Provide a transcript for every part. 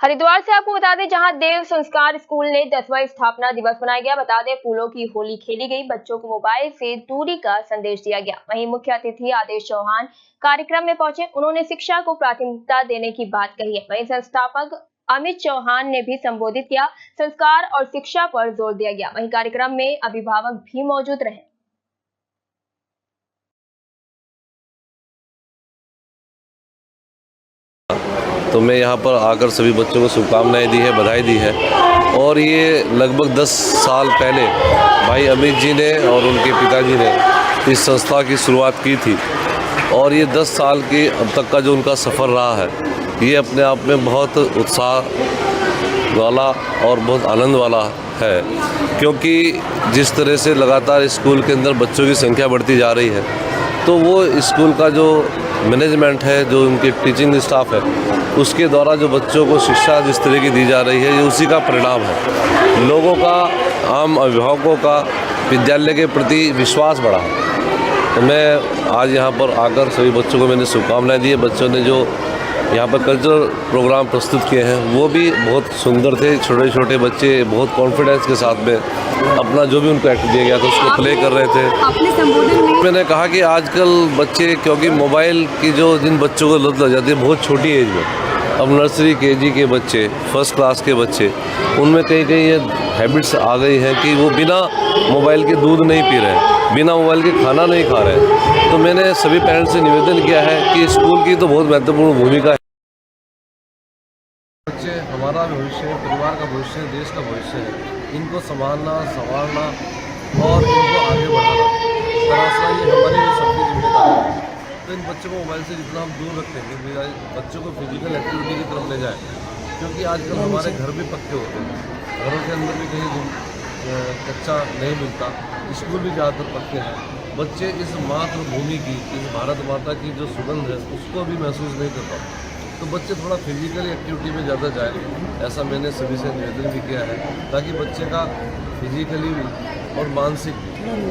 हरिद्वार से आपको बता दें, जहां देव संस्कार स्कूल ने 10वां स्थापना दिवस मनाया गया। बता दें, फूलों की होली खेली गई, बच्चों को मोबाइल से दूरी का संदेश दिया गया। वहीं मुख्य अतिथि आदेश चौहान कार्यक्रम में पहुंचे। उन्होंने शिक्षा को प्राथमिकता देने की बात कही है। वहीं संस्थापक अमित चौहान ने भी संबोधित किया। संस्कार और शिक्षा पर जोर दिया गया। वहीं कार्यक्रम में अभिभावक भी मौजूद रहे। तो मैं यहाँ पर आकर सभी बच्चों को शुभकामनाएं दी है, बधाई दी है। और ये लगभग 10 साल पहले भाई अमित जी ने और उनके पिताजी ने इस संस्था की शुरुआत की थी। और ये 10 साल की अब तक का जो उनका सफ़र रहा है, ये अपने आप में बहुत उत्साह वाला और बहुत आनंद वाला है, क्योंकि जिस तरह से लगातार स्कूल के अंदर बच्चों की संख्या बढ़ती जा रही है, तो वो स्कूल का जो मैनेजमेंट है, जो उनकी टीचिंग स्टाफ है, उसके द्वारा जो बच्चों को शिक्षा जिस तरह की दी जा रही है, ये उसी का परिणाम है। लोगों का, आम अभिभावकों का विद्यालय के प्रति विश्वास बढ़ा है। तो मैं आज यहाँ पर आकर सभी बच्चों को मैंने शुभकामनाएं दी है। बच्चों ने जो यहाँ पर कल्चरल प्रोग्राम प्रस्तुत किए हैं, वो भी बहुत सुंदर थे। छोटे छोटे बच्चे बहुत कॉन्फिडेंस के साथ में अपना जो भी उनको एक्ट दिया गया था उसको प्ले कर रहे थे। अपने संबोधन में मैंने कहा कि आजकल बच्चे, क्योंकि मोबाइल की जो जिन बच्चों को लत लग जाती है बहुत छोटी एज में, अब नर्सरी केजी के बच्चे, फर्स्ट क्लास के बच्चे, उनमें कहीं कहीं ये हैबिट्स आ गई हैं कि वो बिना मोबाइल के दूध नहीं पी रहे हैं, बिना मोबाइल के खाना नहीं खा रहे हैं। तो मैंने सभी पेरेंट्स से निवेदन किया है कि स्कूल की तो बहुत महत्वपूर्ण भूमिका है। बच्चे हमारा भविष्य, परिवार का भविष्य, देश का भविष्य है। इनको संभालना, संवारना और इनको आगे बढ़ाना, दरअसल ये हमारी भी सबकी जिम्मेदारी है। तो इन बच्चों को मोबाइल से जितना हम दूर रखेंगे, बच्चों को फिजिकल एक्टिविटी की तरफ ले जाएं, क्योंकि आजकल हमारे घर भी पक्के होते हैं, घरों के अंदर भी कहीं कच्चा नहीं मिलता, स्कूल भी ज़्यादातर पक्के हैं। बच्चे इस मातृभूमि की, इस भारत माता की जो सुगंध है, उसको भी महसूस नहीं कर पाते। तो बच्चे थोड़ा फिजिकल एक्टिविटी में ज़्यादा जाए, ऐसा मैंने सभी से निवेदन भी किया है, ताकि बच्चे का फिजिकली और मानसिक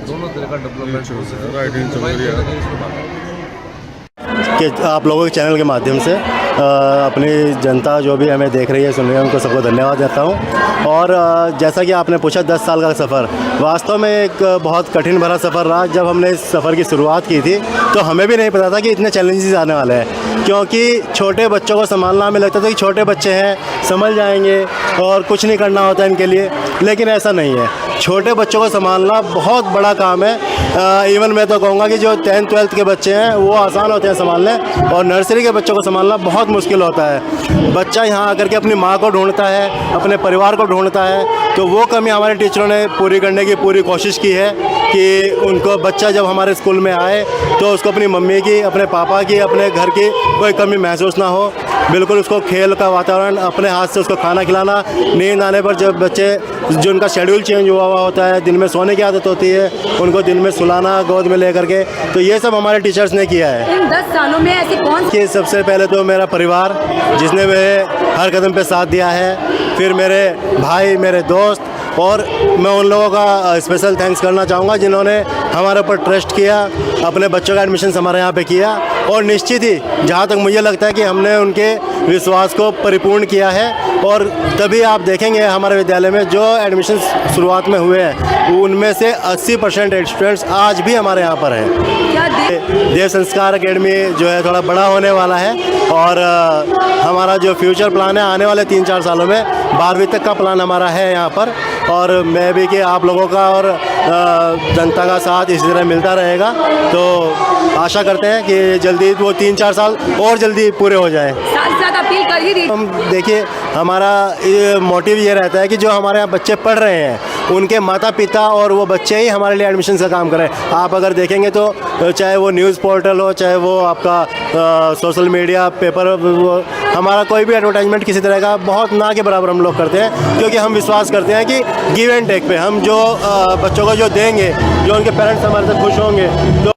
दोनों तरह का डेवलपमेंट हो सके। कि आप लोगों के चैनल के माध्यम से अपनी जनता जो भी हमें देख रही है, सुन रही है, उनको सबको धन्यवाद देता हूं। और जैसा कि आपने पूछा, 10 साल का सफ़र वास्तव में एक बहुत कठिन भरा सफ़र रहा। जब हमने इस सफ़र की शुरुआत की थी तो हमें भी नहीं पता था कि इतने चैलेंजेस आने वाले हैं, क्योंकि छोटे बच्चों को संभालना, हमें लगता था कि छोटे बच्चे हैं, संभल जाएंगे और कुछ नहीं करना होता इनके लिए, लेकिन ऐसा नहीं है। छोटे बच्चों को संभालना बहुत बड़ा काम है। इवन मैं तो कहूँगा कि जो 10th 12th के बच्चे हैं वो आसान होते हैं संभालने, और नर्सरी के बच्चों को संभालना बहुत मुश्किल होता है। बच्चा यहाँ आकर के अपनी माँ को ढूंढता है, अपने परिवार को ढूंढता है। तो वो कमी हमारे टीचरों ने पूरी करने की पूरी कोशिश की है कि उनको, बच्चा जब हमारे स्कूल में आए तो उसको अपनी मम्मी की, अपने पापा की, अपने घर की कोई कमी महसूस ना हो। बिल्कुल उसको खेल का वातावरण, अपने हाथ से उसको खाना खिलाना, नींद आने पर जब बच्चे, जो उनका शेड्यूल चेंज हुआ होता है, दिन में सोने की आदत होती है, उनको दिन में सुलाना गोद में लेकर के, तो ये सब हमारे टीचर्स ने किया है। इन 10 सालों में ऐसी कौन कि सबसे पहले तो मेरा परिवार, जिसने मेरे हर कदम पे साथ दिया है, फिर मेरे भाई, मेरे दोस्त, और मैं उन लोगों का स्पेशल थैंक्स करना चाहूँगा जिन्होंने हमारे ऊपर ट्रस्ट किया, अपने बच्चों का एडमिशन हमारे यहाँ पे किया। और निश्चित ही जहाँ तक मुझे लगता है कि हमने उनके विश्वास को परिपूर्ण किया है, और तभी आप देखेंगे हमारे विद्यालय में जो एडमिशन शुरुआत में हुए हैं, उनमें से 80% स्टूडेंट्स आज भी हमारे यहाँ पर हैं। क्या देव संस्कार अकेडमी जो है थोड़ा बड़ा होने वाला है, और हमारा जो फ्यूचर प्लान है आने वाले 3-4 सालों में 12वीं तक का प्लान हमारा है यहाँ पर। और मैं भी कि आप लोगों का और जनता का साथ इसी तरह मिलता रहेगा, तो आशा करते हैं कि जल्दी वो 3-4 साल और जल्दी पूरे हो जाएं। साथ अपील कर ही दी। हम देखिए, हमारा मोटिव ये रहता है कि जो हमारे यहाँ बच्चे पढ़ रहे हैं, उनके माता पिता और वो बच्चे ही हमारे लिए एडमिशन का काम करें। आप अगर देखेंगे तो चाहे वो न्यूज़ पोर्टल हो, चाहे वो आपका सोशल मीडिया, पेपर, हमारा कोई भी एडवर्टाइजमेंट किसी तरह का बहुत ना के बराबर हम लोग करते हैं, क्योंकि हम विश्वास करते हैं कि गिव एंड टेक पे हम जो बच्चों को जो देंगे, जो उनके पेरेंट्स हमारे से खुश होंगे, तो